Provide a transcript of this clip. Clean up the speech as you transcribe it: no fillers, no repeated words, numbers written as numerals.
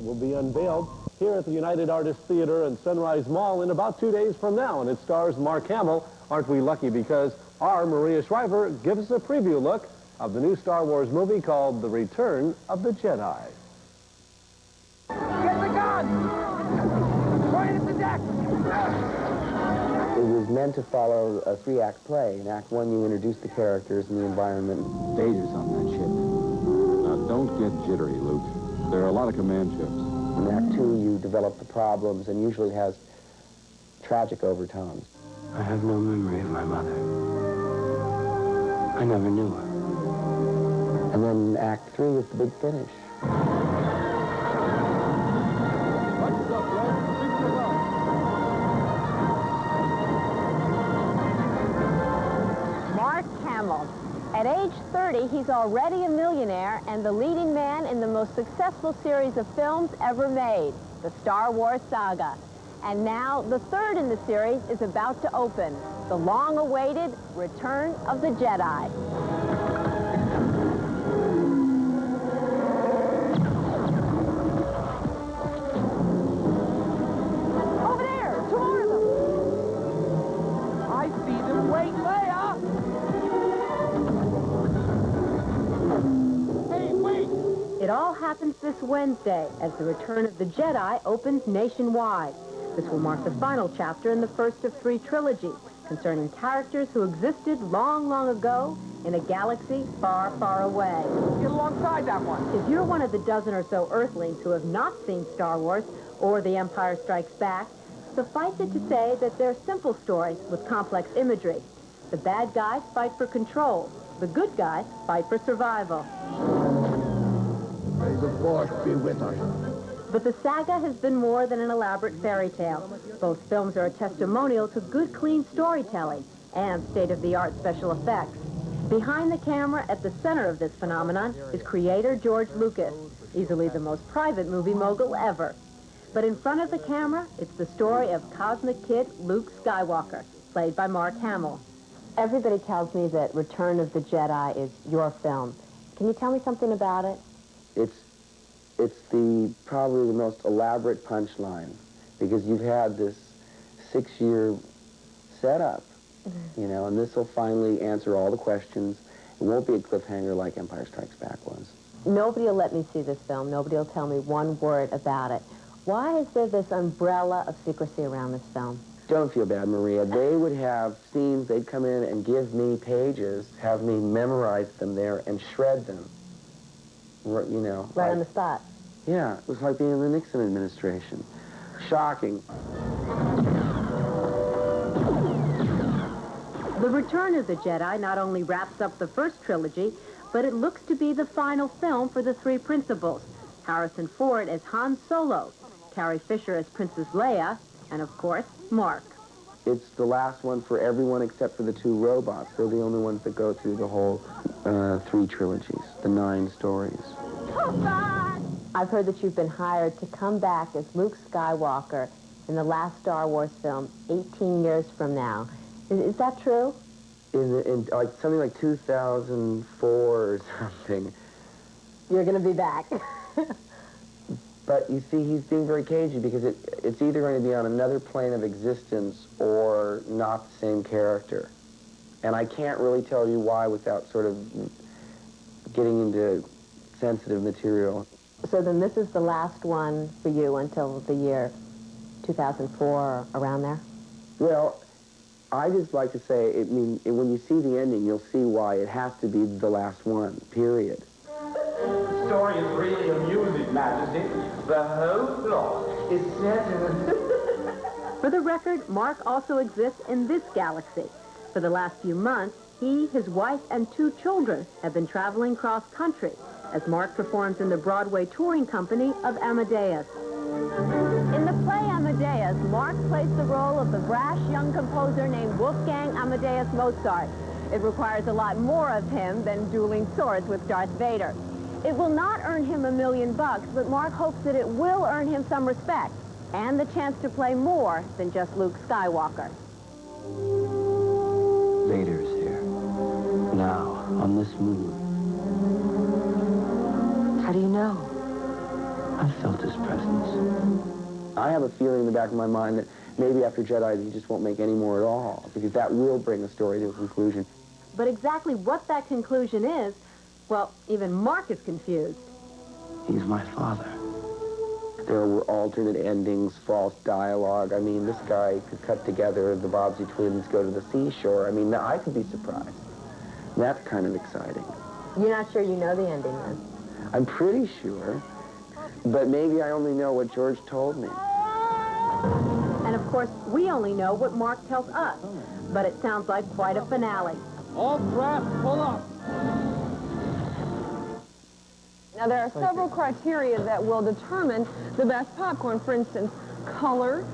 It will be unveiled here at the United Artists Theater and Sunrise Mall in about 2 days from now, and it stars Mark Hamill. Aren't we lucky, because our Maria Shriver gives us a preview look of the new Star Wars movie called The Return of the Jedi. Get the gun! Point at the deck! It was meant to follow a three-act play. In Act 1, you introduce the characters and the environment. Data's on that ship. Now, don't get jittery, Luke. There are a lot of command ships. In Act 2, you develop the problems, and usually it has tragic overtones. I have no memory of my mother. I never knew her. And then Act 3 is the big finish. Mark Hamill. At age 30, he's already a millionaire and the leading man in the most successful series of films ever made, the Star Wars saga. And now, the third in the series is about to open, the long-awaited Return of the Jedi. Over there! Two more of them! I see them! Wait, Leia! Hey, wait! It all happens this Wednesday as the Return of the Jedi opens nationwide. This will mark the final chapter in the first of 3 trilogies concerning characters who existed long, long ago in a galaxy far, far away. Get alongside that one! If you're one of the dozen or so Earthlings who have not seen Star Wars or The Empire Strikes Back, suffice it to say that they're simple stories with complex imagery. The bad guys fight for control. The good guys fight for survival. May the Force be with us. But the saga has been more than an elaborate fairy tale. Both films are a testimonial to good, clean storytelling and state-of-the-art special effects. Behind the camera, at the center of this phenomenon, is creator George Lucas, easily the most private movie mogul ever. But in front of the camera, it's the story of Cosmic Kid Luke Skywalker, played by Mark Hamill. Everybody tells me that Return of the Jedi is your film. Can you tell me something about it? It's probably the most elaborate punchline, because you've had this 6-year setup, you know, and this will finally answer all the questions. It won't be a cliffhanger like Empire Strikes Back was. Nobody will let me see this film. Nobody will tell me one word about it. Why is there this umbrella of secrecy around this film? Don't feel bad, Maria. They would have scenes, they'd come in and give me pages, have me memorize them there and shred them, you know. Right on the spot. Yeah, it was like being in the Nixon administration. Shocking. The Return of the Jedi not only wraps up the first trilogy, but it looks to be the final film for the 3 principals. Harrison Ford as Han Solo, Carrie Fisher as Princess Leia, and of course, Mark. It's the last one for everyone except for the 2 robots. They're the only ones that go through the whole 3 trilogies, the 9 stories. I've heard that you've been hired to come back as Luke Skywalker in the last Star Wars film 18 years from now. Is that true? In like something like 2004 or something. You're going to be back. But you see, he's being very cagey because it's either going to be on another plane of existence or not the same character. And I can't really tell you why without sort of getting into sensitive material. So then this is the last one for you until the year 2004 or around there? Well, I just like to say, when you see the ending, you'll see why it has to be the last one, period. The story is really amusing, Majesty. The whole plot is set in For the record, Mark also exists in this galaxy. For the last few months, he, his wife, and 2 children have been traveling cross-country as Mark performs in the Broadway touring company of Amadeus. In the play Amadeus, Mark plays the role of the brash young composer named Wolfgang Amadeus Mozart. It requires a lot more of him than dueling swords with Darth Vader. It will not earn him $1 million, but Mark hopes that it will earn him some respect and the chance to play more than just Luke Skywalker. Vader's here. Now, on this moon. How do you know? I felt his presence. I have a feeling in the back of my mind that maybe after Jedi he just won't make any more at all, because that will bring the story to a conclusion. But exactly what that conclusion is, well, even Mark is confused. He's my father. There were alternate endings, false dialogue. I mean, this guy could cut together the Bobbsey twins go to the seashore. I mean, I could be surprised. That's kind of exciting. You're not sure you know the ending, then? I'm pretty sure, but maybe I only know what George told me. And of course, we only know what Mark tells us. But it sounds like quite a finale. All craft, pull up. Now, there are several criteria that will determine the best popcorn. For instance, color,